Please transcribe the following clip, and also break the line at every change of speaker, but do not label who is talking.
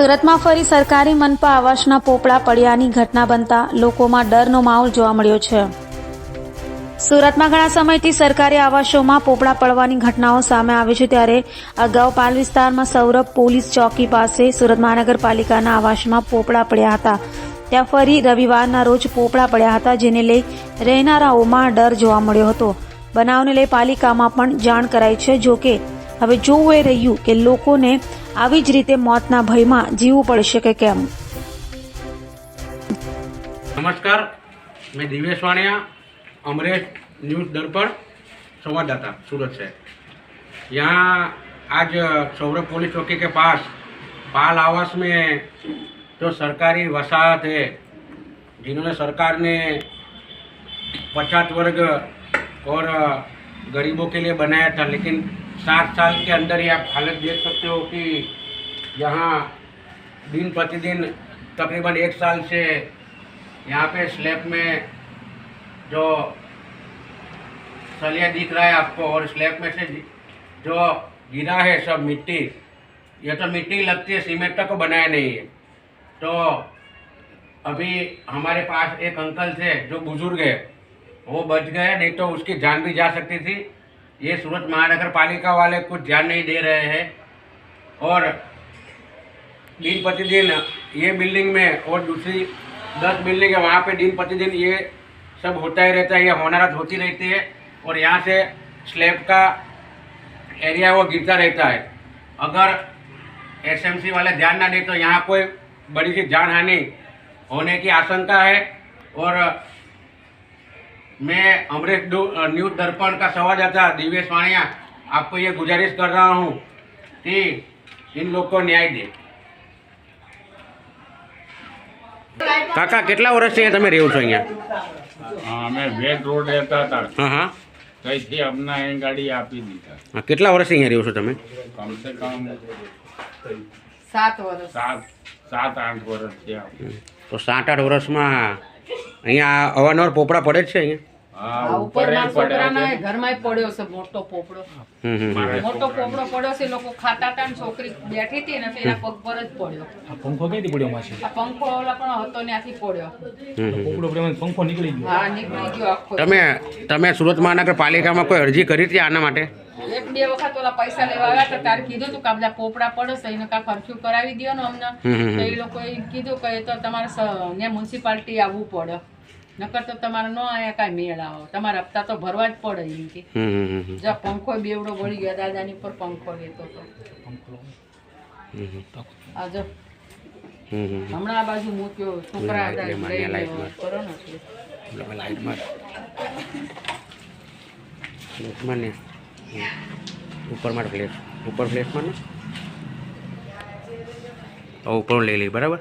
સુરતમાં ફરી સરકારી મનપા આવાસના પોપડા પડ્યાની ઘટના બનતા લોકોમાં ડરનો માહોલ જોવા મળ્યો છે. સુરતમાં ઘણા સમયથી સરકારી આવાસોમાં પોપડા પડવાની ઘટનાઓ સામે આવી છે. ત્યારે અગાઉ પાલ વિસ્તારમાં સૌરભ પોલીસ ચોકી પાસે સુરત મહાનગરપાલિકાના આવાસમાં પોપડા પડ્યા હતા. ત્યાં ફરી રવિવારના રોજ પોપડા પડ્યા હતા, જેને લઈ રહેનારાઓમાં ડર જોવા મળ્યો હતો. બનાવને લઈ પાલિકામાં પણ જાણ કરાઈ છે. જોકે હવે જોવું એ રહ્યું કે લોકોને આવી જ રીતે મોતના ભયમાં જીવવું પડશે કે કેમ.
नमस्कार, मैं दिवेश वाणिया, अमरेश न्यूज़ दर्पण संवाददाता सूरत से। यहाँ आज सौरभ पुलिस चौकी के पास पाल आवास में जो सरकारी वसाहत है, जिन्होंने सरकार ने 50 वर्ग और गरीबों के लिए बनाया था, लेकिन 7 साल के अंदर ही आप हालत देख सकते हो कि यहाँ दिन प्रतिदिन तकरीबन 1 साल से यहाँ पे स्लैब में जो सलिया दिख रहा है आपको, और स्लैब में से जो गिरा है सब मिट्टी, ये तो मिट्टी लगती है, सीमेंट को बनाया नहीं है। तो अभी हमारे पास एक अंकल थे जो बुजुर्ग है, वो बच गए, नहीं तो उसकी जान भी जा सकती थी। ये सूरत महानगर पालिका वाले कुछ ध्यान नहीं दे रहे हैं, और दिन प्रतिदिन ये बिल्डिंग में और दूसरी 10 बिल्डिंग है, वहाँ पे दिन प्रतिदिन ये सब होता ही रहता है, ये होनारत होती रहती है, और यहाँ से स्लैब का एरिया वो गिरता रहता है। अगर एसएमसी वाले ध्यान ना दे तो यहाँ कोई बड़ी सी जान हानि होने की आशंका है। और मैं अमरेश न्यूज़ दर्पण का संवाददाता दिवेश वाणिया आपको ये गुजारिश कर रहा हूँ कि इन लोग को न्याय दे। કાકા કેટલા વર્ષથી તમે રહ્યો છો અહીંયા?
અમે વેટ રોડ રહેતા હતા,
હા હા,
ત્યાંથી અમને અહીં ગાડી આપી દીધા.
હા, કેટલા વર્ષથી અહીંયા રહ્યો છો તમે?
કમસે કમ
7 વર્ષ.
7-8 વર્ષ થયા.
તો 7-8 વર્ષમાં અહીંયા અવારનવાર પોપડા પડે જ છે અહીંયા?
હા,
ઉપર
ઉપર
ના
પડે
છોકરાના
છે.
ઘરમાં પડ્યો છે મોટો પોપડો.
હમ હમ હમ.
મોટો પોપડો પડ્યો છે, લોકો ખાતા હતા ને છોકરી બેઠી હતી ને તો એના પગ પર જ પડ્યો.
પંખો ક્યાંથી પડ્યો માસી?
આ પંખો ઓલા પણ હતો ત્યાંથી પડ્યો.
હમ હમ.
પોપડો પડ્યો, પંખો નીકળી ગયો.
હા, નીકળી ગયો આખો.
તમે સુરત મહાનગરપાલિકામાં કોઈ અરજી કરી હતી આના માટે?
1-2 વખત ઓલા પૈસા લેવા આવ્યા હતા, ત્યારે કીધું હતું કે આ બધા પોપડા પડે છે, એને કાંઈ ફરખ્યું કરાવી દો ને અમને. તો એ લોકોએ કીધું કે એ તો તમારે ત્યાં મ્યુનિસિપાલિટી આવવું પડે, નકર તો તમારે ન અહીંયા કાંઈ મેળ આવો, તમારે હપ્તા તો ભરવા જ પડે એમ કે. જ્યાં પંખો બેવડો વળી ગયો, દાદાની પર પંખો લેતો હતો. આ જો હમણાં આ બાજુ મૂક્યો, છોકરા હતા લઈ ગયો, કરો ને એટલે.
ઉપરમાં પ્લેસ, ઉપર પ્લેસમાં ને ઉપર લઈ લઈ, બરાબર.